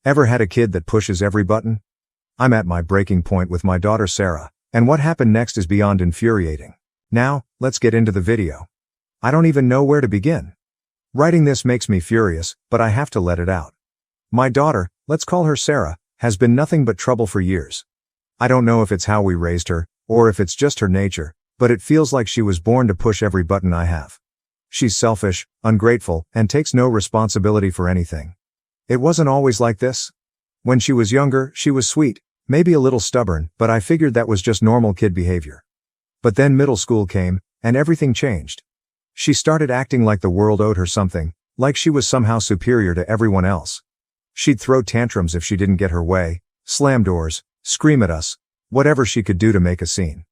Ever had a kid that pushes every button? I'm at my breaking point with my daughter Sarah, and what happened next is beyond infuriating. Now, let's get into the video. I don't even know where to begin. Writing this makes me furious, but I have to let it out. My daughter, let's call her Sarah, has been nothing but trouble for years. I don't know if it's how we raised her, or if it's just her nature, but it feels like she was born to push every button I have. She's selfish, ungrateful, and takes no responsibility for anything. It wasn't always like this. When she was younger, she was sweet, maybe a little stubborn, but I figured that was just normal kid behavior. But then middle school came, and everything changed. She started acting like the world owed her something, like she was somehow superior to everyone else. She'd throw tantrums if she didn't get her way, slam doors, scream at us, whatever she could do to make a scene.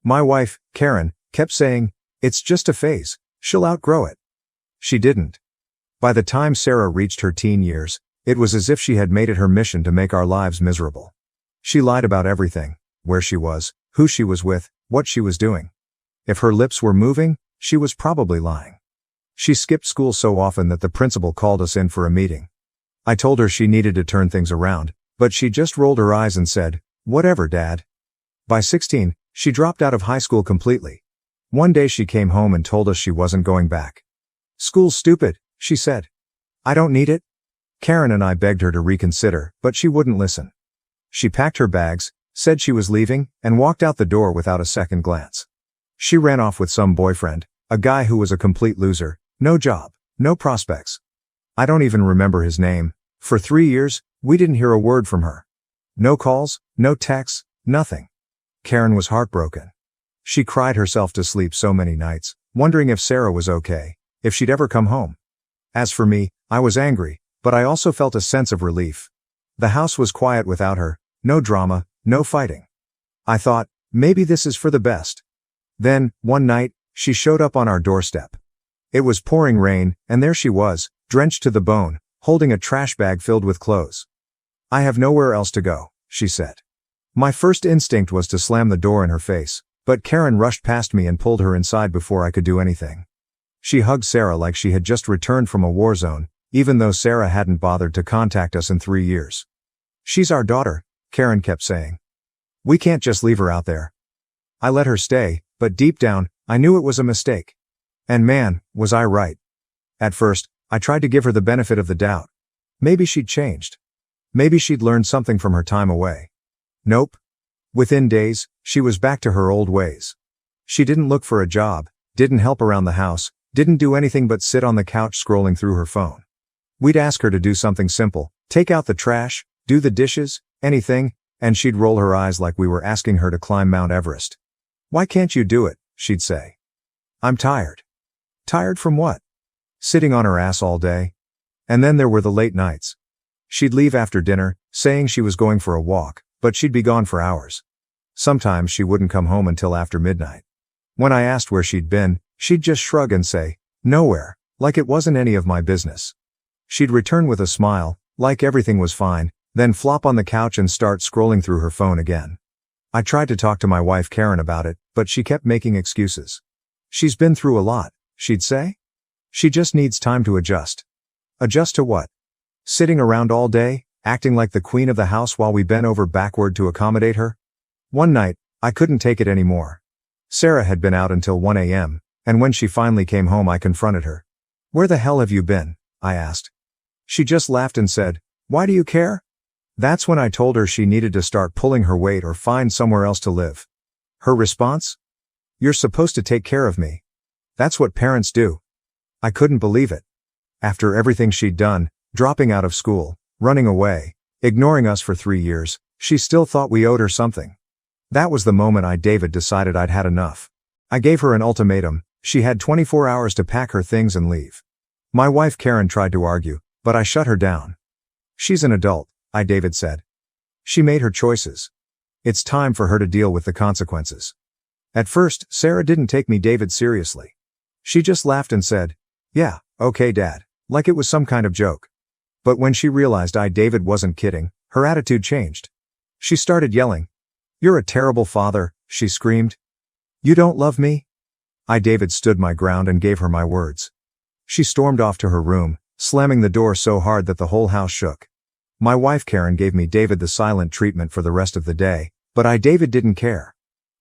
My wife, Karen, kept saying, "It's just a phase, she'll outgrow it." She didn't. By the time Sarah reached her teen years, it was as if she had made it her mission to make our lives miserable. She lied about everything: where she was, who she was with, what she was doing. If her lips were moving, she was probably lying. She skipped school so often that the principal called us in for a meeting. I told her she needed to turn things around, but she just rolled her eyes and said, "Whatever, Dad." By 16, she dropped out of high school completely. One day she came home and told us she wasn't going back. "School's stupid," she said. "I don't need it." Karen and I begged her to reconsider, but she wouldn't listen. She packed her bags, said she was leaving, and walked out the door without a second glance. She ran off with some boyfriend, a guy who was a complete loser, no job, no prospects. I don't even remember his name. For 3 years, we didn't hear a word from her. No calls, no texts, nothing. Karen was heartbroken. She cried herself to sleep so many nights, wondering if Sarah was okay, if she'd ever come home. As for me, I was angry, but I also felt a sense of relief. The house was quiet without her, no drama, no fighting. I thought, maybe this is for the best. Then, one night, she showed up on our doorstep. It was pouring rain, and there she was, drenched to the bone, holding a trash bag filled with clothes. "I have nowhere else to go," she said. My first instinct was to slam the door in her face, but Karen rushed past me and pulled her inside before I could do anything. She hugged Sarah like she had just returned from a war zone, even though Sarah hadn't bothered to contact us in 3 years. "She's our daughter," Karen kept saying. "We can't just leave her out there." I let her stay, but deep down, I knew it was a mistake. And man, was I right. At first, I tried to give her the benefit of the doubt. Maybe she'd changed. Maybe she'd learned something from her time away. Nope. Within days, she was back to her old ways. She didn't look for a job, didn't help around the house, didn't do anything but sit on the couch scrolling through her phone. We'd ask her to do something simple, take out the trash, do the dishes, anything, and she'd roll her eyes like we were asking her to climb Mount Everest. "Why can't you do it?" she'd say. "I'm tired." Tired from what? Sitting on her ass all day? And then there were the late nights. She'd leave after dinner, saying she was going for a walk, but she'd be gone for hours. Sometimes she wouldn't come home until after midnight. When I asked where she'd been, she'd just shrug and say, "Nowhere," like it wasn't any of my business. She'd return with a smile, like everything was fine, then flop on the couch and start scrolling through her phone again. I tried to talk to my wife Karen about it, but she kept making excuses. "She's been through a lot," she'd say. "She just needs time to adjust." Adjust to what? Sitting around all day, acting like the queen of the house while we bent over backward to accommodate her? One night, I couldn't take it anymore. Sarah had been out until 1 a.m., and when she finally came home I confronted her. "Where the hell have you been?" I asked. She just laughed and said, "Why do you care?" That's when I told her she needed to start pulling her weight or find somewhere else to live. Her response? "You're supposed to take care of me. That's what parents do." I couldn't believe it. After everything she'd done, dropping out of school, running away, ignoring us for 3 years, she still thought we owed her something. That was the moment David decided I'd had enough. I gave her an ultimatum. She had 24 hours to pack her things and leave. My wife Karen tried to argue, but I shut her down. "She's an adult," David said. "She made her choices. It's time for her to deal with the consequences." At first, Sarah didn't take me David seriously. She just laughed and said, "Yeah, okay Dad," like it was some kind of joke. But when she realized David wasn't kidding, her attitude changed. She started yelling. "You're a terrible father," she screamed. "You don't love me?" David stood my ground and gave her my words. She stormed off to her room, slamming the door so hard that the whole house shook. My wife Karen gave me David the silent treatment for the rest of the day, but David didn't care.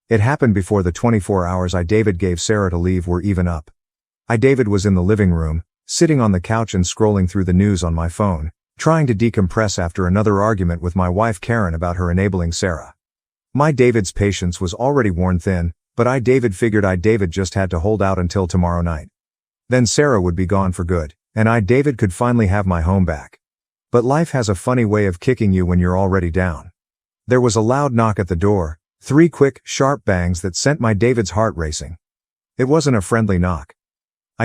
It happened before the 24 hours David gave Sarah to leave were even up. David was in the living room, sitting on the couch and scrolling through the news on my phone, trying to decompress after another argument with my wife Karen about her enabling Sarah. My David's patience was already worn thin, but David figured David just had to hold out until tomorrow night. Then Sarah would be gone for good, and David could finally have my home back. But life has a funny way of kicking you when you're already down. There was a loud knock at the door, 3 quick, sharp bangs that sent my David's heart racing. It wasn't a friendly knock.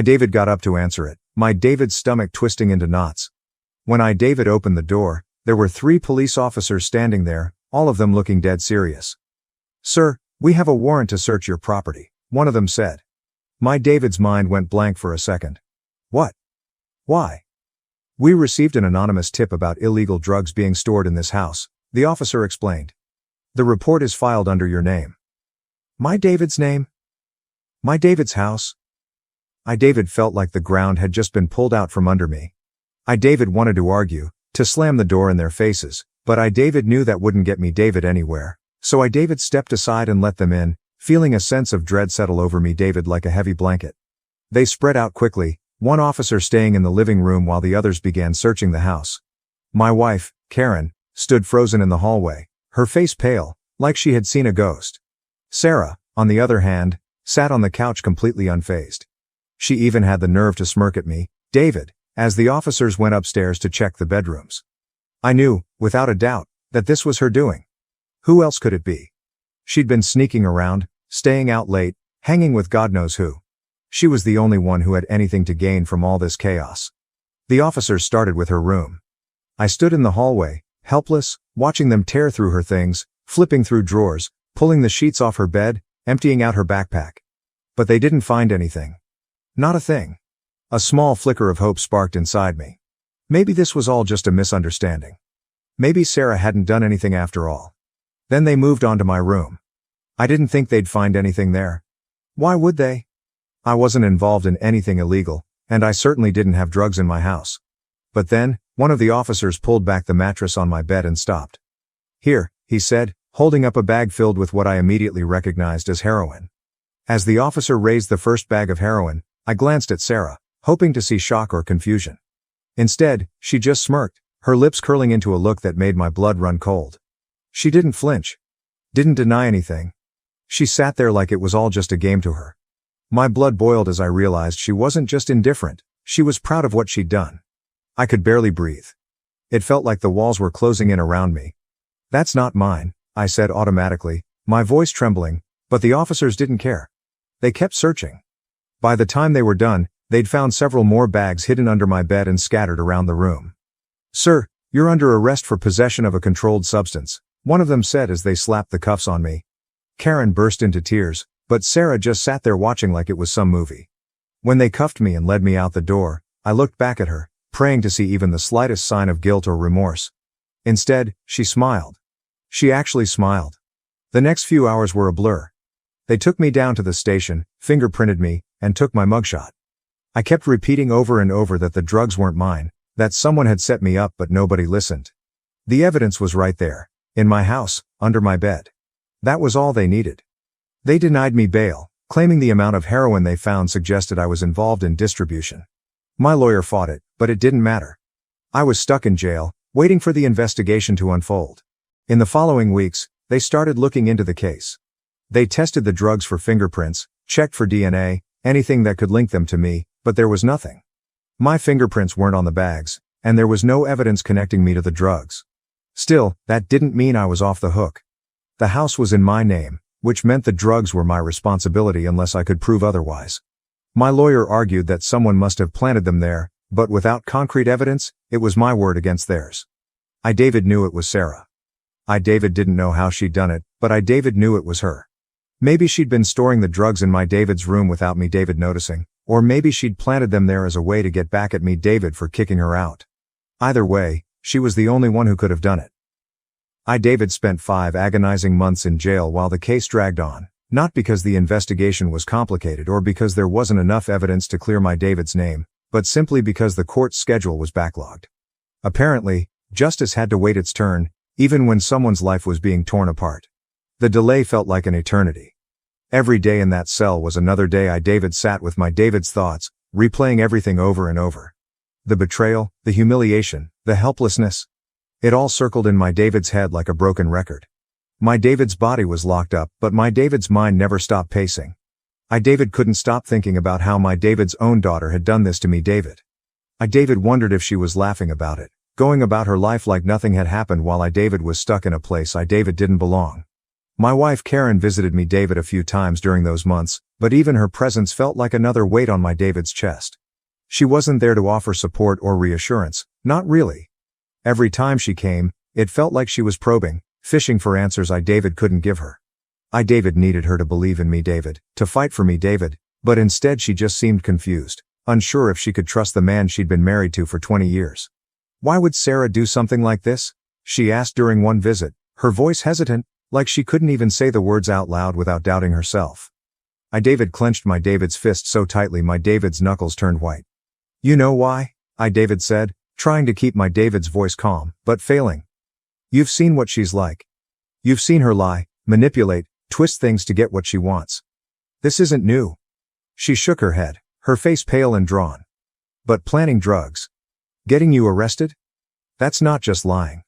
David got up to answer it, my David's stomach twisting into knots. When David opened the door, there were 3 police officers standing there, all of them looking dead serious. "Sir, we have a warrant to search your property," one of them said. My David's mind went blank for a second. What? Why? "We received an anonymous tip about illegal drugs being stored in this house," the officer explained. "The report is filed under your name." My David's name? My David's house? David felt like the ground had just been pulled out from under me. David wanted to argue, to slam the door in their faces, but David knew that wouldn't get me David anywhere, so David stepped aside and let them in, feeling a sense of dread settle over me David like a heavy blanket. They spread out quickly, one officer staying in the living room while the others began searching the house. My wife, Karen, stood frozen in the hallway, her face pale, like she had seen a ghost. Sarah, on the other hand, sat on the couch completely unfazed. She even had the nerve to smirk at me, David, as the officers went upstairs to check the bedrooms. I knew, without a doubt, that this was her doing. Who else could it be? She'd been sneaking around, staying out late, hanging with God knows who. She was the only one who had anything to gain from all this chaos. The officers started with her room. I stood in the hallway, helpless, watching them tear through her things, flipping through drawers, pulling the sheets off her bed, emptying out her backpack. But they didn't find anything. Not a thing. A small flicker of hope sparked inside me. Maybe this was all just a misunderstanding. Maybe Sarah hadn't done anything after all. Then they moved on to my room. I didn't think they'd find anything there. Why would they? I wasn't involved in anything illegal, and I certainly didn't have drugs in my house. But then, one of the officers pulled back the mattress on my bed and stopped. "Here," he said, holding up a bag filled with what I immediately recognized as heroin. As the officer raised the first bag of heroin, I glanced at Sarah, hoping to see shock or confusion. Instead, she just smirked, her lips curling into a look that made my blood run cold. She didn't flinch. Didn't deny anything. She sat there like it was all just a game to her. My blood boiled as I realized she wasn't just indifferent, she was proud of what she'd done. I could barely breathe. It felt like the walls were closing in around me. "That's not mine," I said automatically, my voice trembling, but the officers didn't care. They kept searching. By the time they were done, they'd found several more bags hidden under my bed and scattered around the room. "Sir, you're under arrest for possession of a controlled substance," one of them said as they slapped the cuffs on me. Karen burst into tears, but Sarah just sat there watching like it was some movie. When they cuffed me and led me out the door, I looked back at her, praying to see even the slightest sign of guilt or remorse. Instead, she smiled. She actually smiled. The next few hours were a blur. They took me down to the station, fingerprinted me, and took my mugshot. I kept repeating over and over that the drugs weren't mine, that someone had set me up but nobody listened. The evidence was right there, in my house, under my bed. That was all they needed. They denied me bail, claiming the amount of heroin they found suggested I was involved in distribution. My lawyer fought it, but it didn't matter. I was stuck in jail, waiting for the investigation to unfold. In the following weeks, they started looking into the case. They tested the drugs for fingerprints, checked for DNA, anything that could link them to me, but there was nothing. My fingerprints weren't on the bags, and there was no evidence connecting me to the drugs. Still, that didn't mean I was off the hook. The house was in my name, which meant the drugs were my responsibility unless I could prove otherwise. My lawyer argued that someone must have planted them there, but without concrete evidence, it was my word against theirs. David knew it was Sarah. David didn't know how she'd done it, but David knew it was her. Maybe she'd been storing the drugs in my David's room without me David noticing, or maybe she'd planted them there as a way to get back at me David for kicking her out. Either way, she was the only one who could have done it. David spent 5 agonizing months in jail while the case dragged on, not because the investigation was complicated or because there wasn't enough evidence to clear my David's name, but simply because the court's schedule was backlogged. Apparently, Justice had to wait its turn, even when someone's life was being torn apart. The delay felt like an eternity. Every day in that cell was another day David sat with David's thoughts, replaying everything over and over. The betrayal, the humiliation, the helplessness. It all circled in David's head like a broken record. David's body was locked up, but David's mind never stopped pacing. David couldn't stop thinking about how David's own daughter had done this to David. David wondered if she was laughing about it, going about her life like nothing had happened while David was stuck in a place David didn't belong. My wife Karen visited David a few times during those months, but even her presence felt like another weight on David's chest. She wasn't there to offer support or reassurance, not really. Every time she came, it felt like she was probing, fishing for answers David couldn't give her. David needed her to believe in David, to fight for David, but instead she just seemed confused, unsure if she could trust the man she'd been married to for 20 years. Why would Sarah do something like this? She asked during one visit, her voice hesitant, like she couldn't even say the words out loud without doubting herself. David clenched David's fist so tightly David's knuckles turned white. You know why? David said, trying to keep David's voice calm, but failing. You've seen what she's like. You've seen her lie, manipulate, twist things to get what she wants. This isn't new. She shook her head, her face pale and drawn. But planning drugs. Getting you arrested? That's not just lying.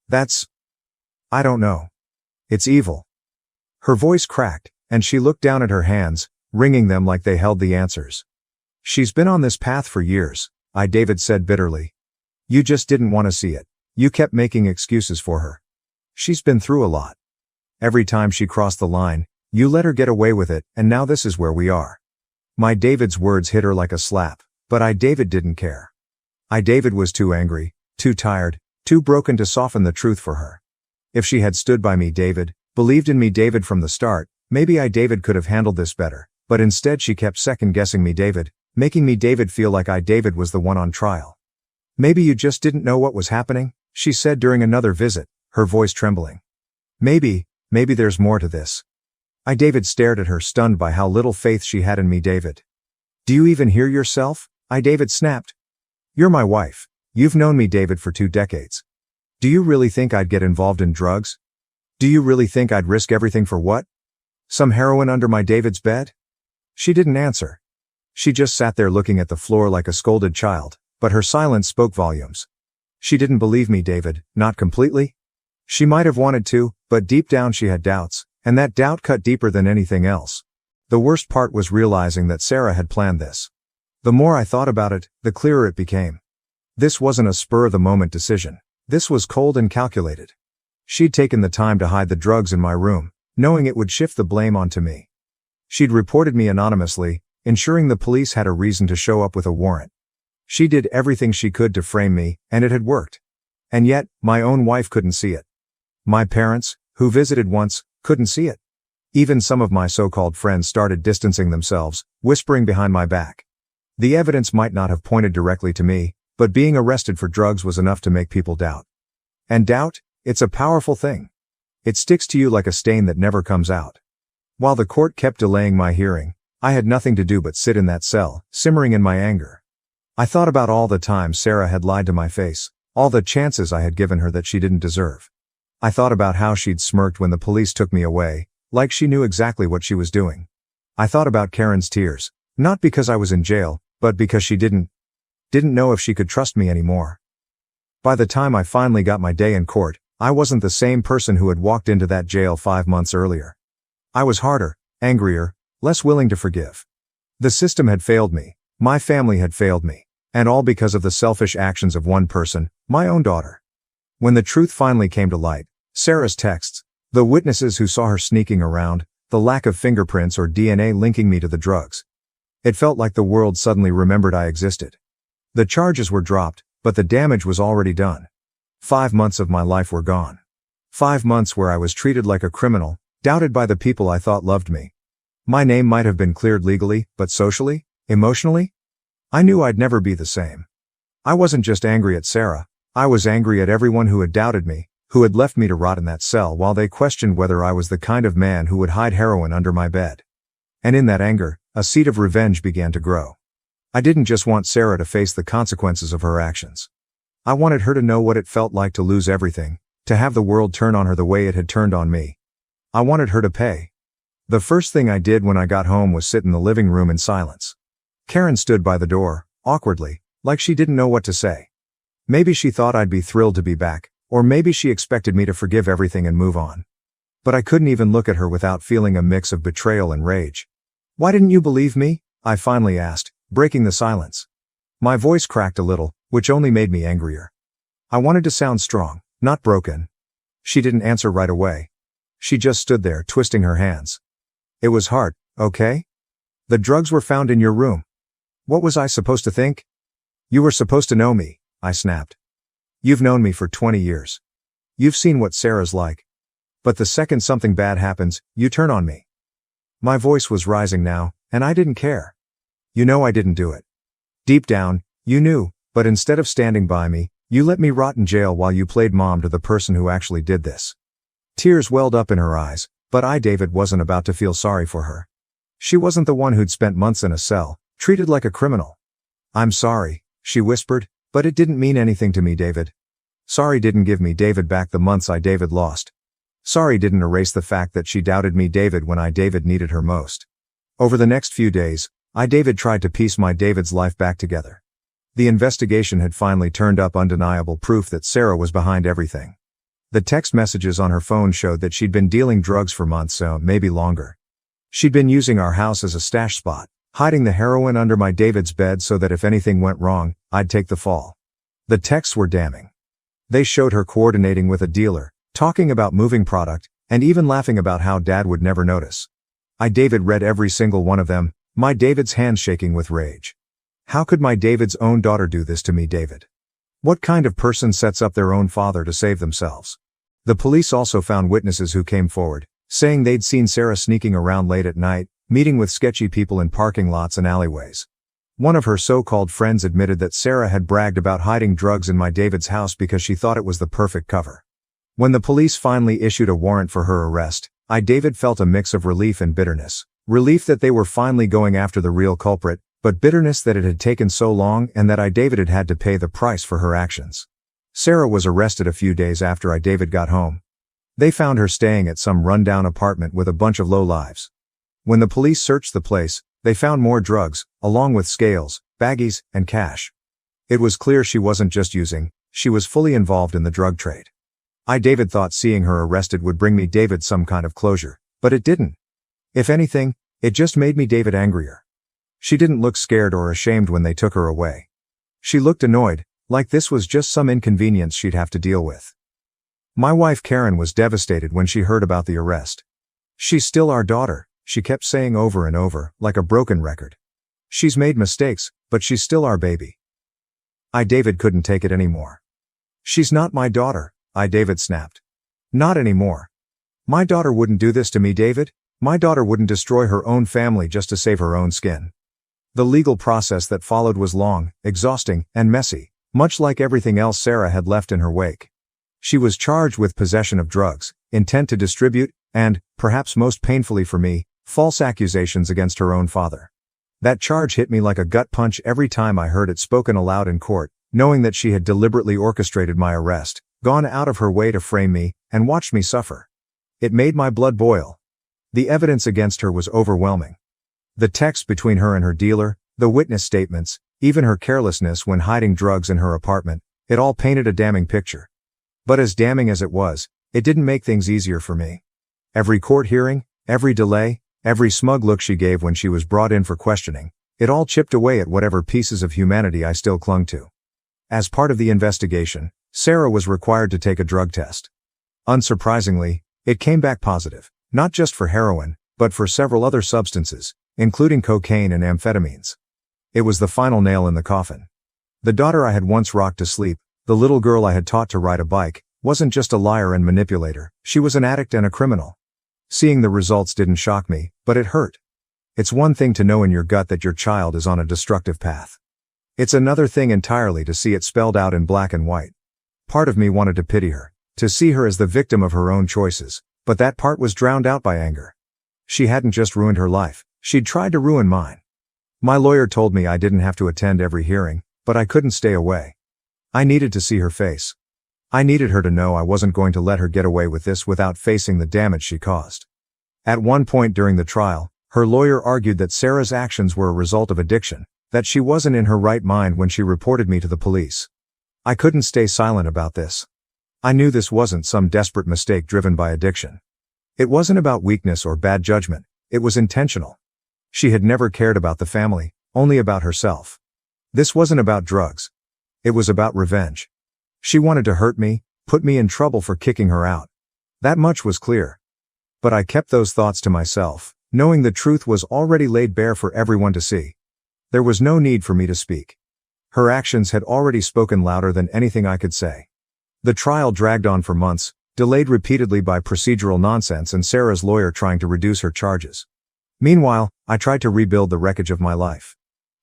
That's... I don't know. It's evil. Her voice cracked, and she looked down at her hands, wringing them like they held the answers. She's been on this path for years, David said bitterly. You just didn't want to see it. You kept making excuses for her. She's been through a lot. Every time she crossed the line, you let her get away with it, and now this is where we are. David's words hit her like a slap, but David didn't care. David was too angry, too tired, too broken to soften the truth for her. If she had stood by David, believed in David from the start, maybe David could have handled this better, but instead she kept second-guessing David, making David feel like David was the one on trial. Maybe you just didn't know what was happening, she said during another visit, her voice trembling. Maybe there's more to this. David stared at her, stunned by how little faith she had in David. Do you even hear yourself? David snapped. You're my wife. You've known David, for 2 decades. Do you really think I'd get involved in drugs? Do you really think I'd risk everything for what? Some heroin under David's bed? She didn't answer. She just sat there looking at the floor like a scolded child, but her silence spoke volumes. She didn't believe David, not completely. She might have wanted to, but deep down she had doubts, and that doubt cut deeper than anything else. The worst part was realizing that Sarah had planned this. The more I thought about it, the clearer it became. This wasn't a spur-of-the-moment decision. This was cold and calculated. She'd taken the time to hide the drugs in my room, knowing it would shift the blame onto me. She'd reported me anonymously, ensuring the police had a reason to show up with a warrant. She did everything she could to frame me, and it had worked. And yet, my own wife couldn't see it. My parents, who visited once, couldn't see it. Even some of my so-called friends started distancing themselves, whispering behind my back. The evidence might not have pointed directly to me, but being arrested for drugs was enough to make people doubt. And doubt, it's a powerful thing. It sticks to you like a stain that never comes out. While the court kept delaying my hearing, I had nothing to do but sit in that cell, simmering in my anger. I thought about all the times Sarah had lied to my face, all the chances I had given her that she didn't deserve. I thought about how she'd smirked when the police took me away, like she knew exactly what she was doing. I thought about Karen's tears, not because I was in jail, but because she didn't know if she could trust me anymore. By the time I finally got my day in court, I wasn't the same person who had walked into that jail 5 months earlier. I was harder, angrier, less willing to forgive. The system had failed me, my family had failed me, and all because of the selfish actions of one person, my own daughter. When the truth finally came to light, Sarah's texts, the witnesses who saw her sneaking around, the lack of fingerprints or DNA linking me to the drugs. It felt like the world suddenly remembered I existed. The charges were dropped, but the damage was already done. 5 months of my life were gone. 5 months where I was treated like a criminal, doubted by the people I thought loved me. My name might have been cleared legally, but socially, emotionally? I knew I'd never be the same. I wasn't just angry at Sarah, I was angry at everyone who had doubted me, who had left me to rot in that cell while they questioned whether I was the kind of man who would hide heroin under my bed. And in that anger, a seed of revenge began to grow. I didn't just want Sarah to face the consequences of her actions. I wanted her to know what it felt like to lose everything, to have the world turn on her the way it had turned on me. I wanted her to pay. The first thing I did when I got home was sit in the living room in silence. Karen stood by the door, awkwardly, like she didn't know what to say. Maybe she thought I'd be thrilled to be back, or maybe she expected me to forgive everything and move on. But I couldn't even look at her without feeling a mix of betrayal and rage. "Why didn't you believe me?" I finally asked, breaking the silence. My voice cracked a little, which only made me angrier. I wanted to sound strong, not broken. She didn't answer right away. She just stood there, twisting her hands. "It was hard, okay? The drugs were found in your room. What was I supposed to think?" "You were supposed to know me," I snapped. "You've known me for 20 years. You've seen what Sarah's like. But the second something bad happens, you turn on me." My voice was rising now, and I didn't care. "You know I didn't do it. Deep down, you knew, but instead of standing by me, you let me rot in jail while you played mom to the person who actually did this." Tears welled up in her eyes, but David, wasn't about to feel sorry for her. She wasn't the one who'd spent months in a cell, treated like a criminal. "I'm sorry," she whispered, "but it didn't mean anything to me, David. Sorry didn't give me David back the months David lost. Sorry didn't erase the fact that she doubted me David when David needed her most." Over the next few days, David tried to piece my David's life back together. The investigation had finally turned up undeniable proof that Sarah was behind everything. The text messages on her phone showed that she'd been dealing drugs for months, so maybe longer. She'd been using our house as a stash spot, hiding the heroin under my David's bed so that if anything went wrong, I'd take the fall. The texts were damning. They showed her coordinating with a dealer, talking about moving product, and even laughing about how Dad would never notice. David read every single one of them, my David's hands shaking with rage. How could my David's own daughter do this to me, David? What kind of person sets up their own father to save themselves? The police also found witnesses who came forward, saying they'd seen Sarah sneaking around late at night, meeting with sketchy people in parking lots and alleyways. One of her so-called friends admitted that Sarah had bragged about hiding drugs in my David's house because she thought it was the perfect cover. When the police finally issued a warrant for her arrest, David felt a mix of relief and bitterness. Relief that they were finally going after the real culprit, but bitterness that it had taken so long and that David had had to pay the price for her actions. Sarah was arrested a few days after David got home. They found her staying at some rundown apartment with a bunch of lowlives. When the police searched the place, they found more drugs, along with scales, baggies, and cash. It was clear she wasn't just using, she was fully involved in the drug trade. David thought seeing her arrested would bring me David some kind of closure, but it didn't. If anything, it just made me David angrier. She didn't look scared or ashamed when they took her away. She looked annoyed, like this was just some inconvenience she'd have to deal with. My wife Karen was devastated when she heard about the arrest. "She's still our daughter," she kept saying over and over, like a broken record. "She's made mistakes, but she's still our baby." David couldn't take it anymore. "She's not my daughter," David snapped. "Not anymore. My daughter wouldn't do this to me, David. My daughter wouldn't destroy her own family just to save her own skin." The legal process that followed was long, exhausting, and messy, much like everything else Sarah had left in her wake. She was charged with possession of drugs, intent to distribute, and, perhaps most painfully for me, false accusations against her own father. That charge hit me like a gut punch every time I heard it spoken aloud in court, knowing that she had deliberately orchestrated my arrest, gone out of her way to frame me, and watched me suffer. It made my blood boil. The evidence against her was overwhelming. The text between her and her dealer, the witness statements, even her carelessness when hiding drugs in her apartment, it all painted a damning picture. But as damning as it was, it didn't make things easier for me. Every court hearing, every delay, every smug look she gave when she was brought in for questioning, it all chipped away at whatever pieces of humanity I still clung to. As part of the investigation, Sarah was required to take a drug test. Unsurprisingly, it came back positive, not just for heroin, but for several other substances, including cocaine and amphetamines. It was the final nail in the coffin. The daughter I had once rocked to sleep, the little girl I had taught to ride a bike, wasn't just a liar and manipulator, she was an addict and a criminal. Seeing the results didn't shock me, but it hurt. It's one thing to know in your gut that your child is on a destructive path. It's another thing entirely to see it spelled out in black and white. Part of me wanted to pity her, to see her as the victim of her own choices, but that part was drowned out by anger. She hadn't just ruined her life, she'd tried to ruin mine. My lawyer told me I didn't have to attend every hearing, but I couldn't stay away. I needed to see her face. I needed her to know I wasn't going to let her get away with this without facing the damage she caused. At one point during the trial, her lawyer argued that Sarah's actions were a result of addiction, that she wasn't in her right mind when she reported me to the police. I couldn't stay silent about this. I knew this wasn't some desperate mistake driven by addiction. It wasn't about weakness or bad judgment, it was intentional. She had never cared about the family, only about herself. This wasn't about drugs. It was about revenge. She wanted to hurt me, put me in trouble for kicking her out. That much was clear. But I kept those thoughts to myself, knowing the truth was already laid bare for everyone to see. There was no need for me to speak. Her actions had already spoken louder than anything I could say. The trial dragged on for months, delayed repeatedly by procedural nonsense and Sarah's lawyer trying to reduce her charges. Meanwhile, I tried to rebuild the wreckage of my life.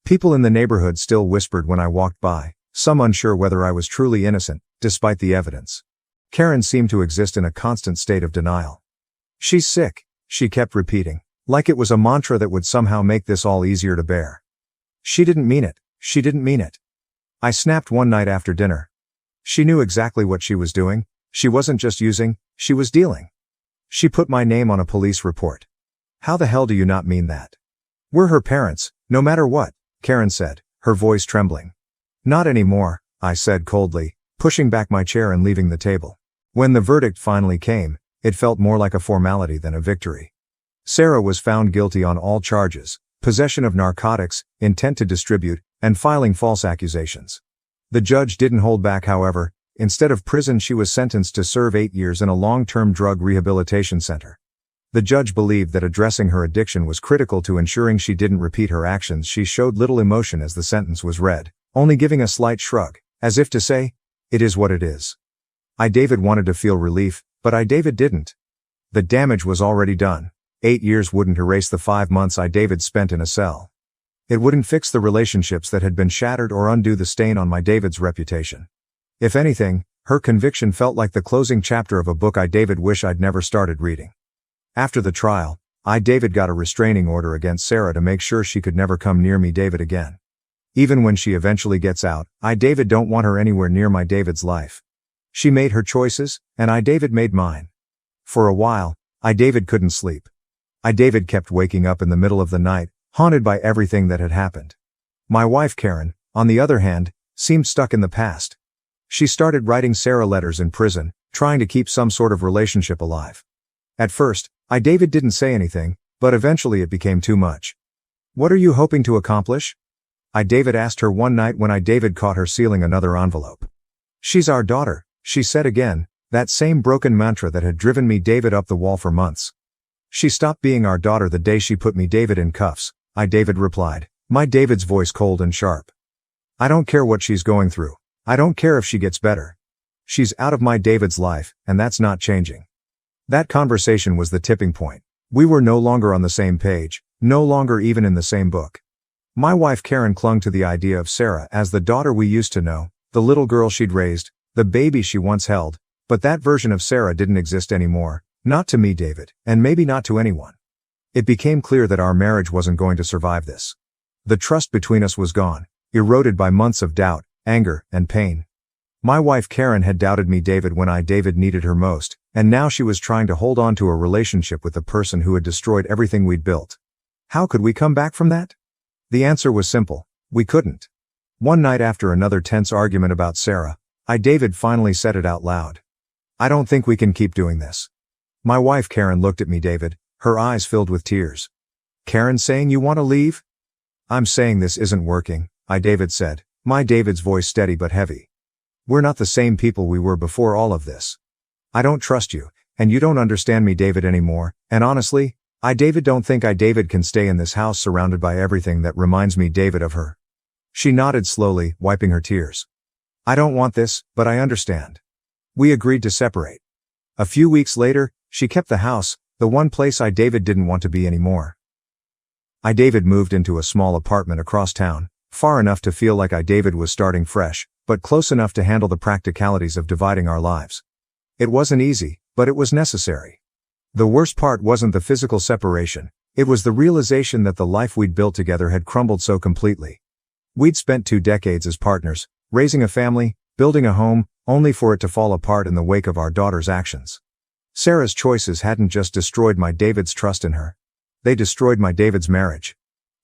People in the neighborhood still whispered when I walked by, some unsure whether I was truly innocent, despite the evidence. Karen seemed to exist in a constant state of denial. "She's sick," she kept repeating, like it was a mantra that would somehow make this all easier to bear. "She didn't mean it, she didn't mean it." I snapped one night after dinner. She knew exactly what she was doing. She wasn't just using, she was dealing. She put my name on a police report. "How the hell do you not mean that?" "We're her parents, no matter what," Karen said, her voice trembling. "Not anymore," I said coldly, pushing back my chair and leaving the table. When the verdict finally came, it felt more like a formality than a victory. Sarah was found guilty on all charges: possession of narcotics, intent to distribute, and filing false accusations. The judge didn't hold back, however. Instead of prison, she was sentenced to serve 8 years in a long-term drug rehabilitation center. The judge believed that addressing her addiction was critical to ensuring she didn't repeat her actions. She showed little emotion as the sentence was read, only giving a slight shrug, as if to say, "It is what it is." David wanted to feel relief, but David didn't. The damage was already done. 8 years wouldn't erase the 5 months David spent in a cell. It wouldn't fix the relationships that had been shattered or undo the stain on David's reputation. If anything, her conviction felt like the closing chapter of a book David wished I'd never started reading. After the trial, David got a restraining order against Sarah to make sure she could never come near David again. Even when she eventually gets out, David don't want her anywhere near David's life. She made her choices, and David made mine. For a while, David couldn't sleep. David kept waking up in the middle of the night, haunted by everything that had happened. My wife Karen, on the other hand, seemed stuck in the past. She started writing Sarah letters in prison, trying to keep some sort of relationship alive. At first, David didn't say anything, but eventually it became too much. "What are you hoping to accomplish?" David asked her one night when David caught her sealing another envelope. "She's our daughter," she said again, that same broken mantra that had driven David up the wall for months. "She stopped being our daughter the day she put David in cuffs," David replied, David's voice cold and sharp. "I don't care what she's going through. I don't care if she gets better. She's out of David's life, and that's not changing." That conversation was the tipping point. We were no longer on the same page, no longer even in the same book. My wife Karen clung to the idea of Sarah as the daughter we used to know, the little girl she'd raised, the baby she once held, but that version of Sarah didn't exist anymore, not to me, David, and maybe not to anyone. It became clear that our marriage wasn't going to survive this. The trust between us was gone, eroded by months of doubt, anger, and pain. My wife Karen had doubted David when David needed her most, and now she was trying to hold on to a relationship with the person who had destroyed everything we'd built. How could we come back from that? The answer was simple: we couldn't. One night after another tense argument about Sarah, David finally said it out loud. "I don't think we can keep doing this." My wife Karen looked at me, David, her eyes filled with tears. "Karen saying you want to leave?" "I'm saying this isn't working," David said, David's voice steady but heavy. "We're not the same people we were before all of this. I don't trust you, and you don't understand me, David, anymore, and honestly, David don't think David can stay in this house surrounded by everything that reminds me, David, of her." She nodded slowly, wiping her tears. "I don't want this, but I understand." We agreed to separate. A few weeks later, she kept the house, the one place David didn't want to be anymore. David moved into a small apartment across town, far enough to feel like David was starting fresh, but close enough to handle the practicalities of dividing our lives. It wasn't easy, but it was necessary. The worst part wasn't the physical separation, it was the realization that the life we'd built together had crumbled so completely. We'd spent 2 decades as partners, raising a family, Building a home, only for it to fall apart in the wake of our daughter's actions. Sarah's choices hadn't just destroyed my David's trust in her. They destroyed my David's marriage.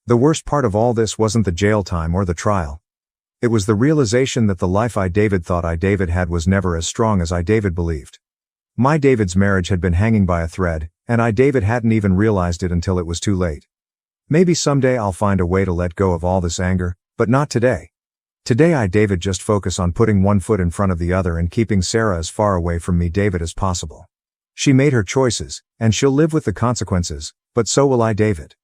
The worst part of all this wasn't the jail time or the trial. It was the realization that the life David thought David had was never as strong as David believed. My David's marriage had been hanging by a thread, and David hadn't even realized it until it was too late. Maybe someday I'll find a way to let go of all this anger, but not today. Today David just focus on putting one foot in front of the other and keeping Sarah as far away from me David as possible. She made her choices, and she'll live with the consequences, but so will David.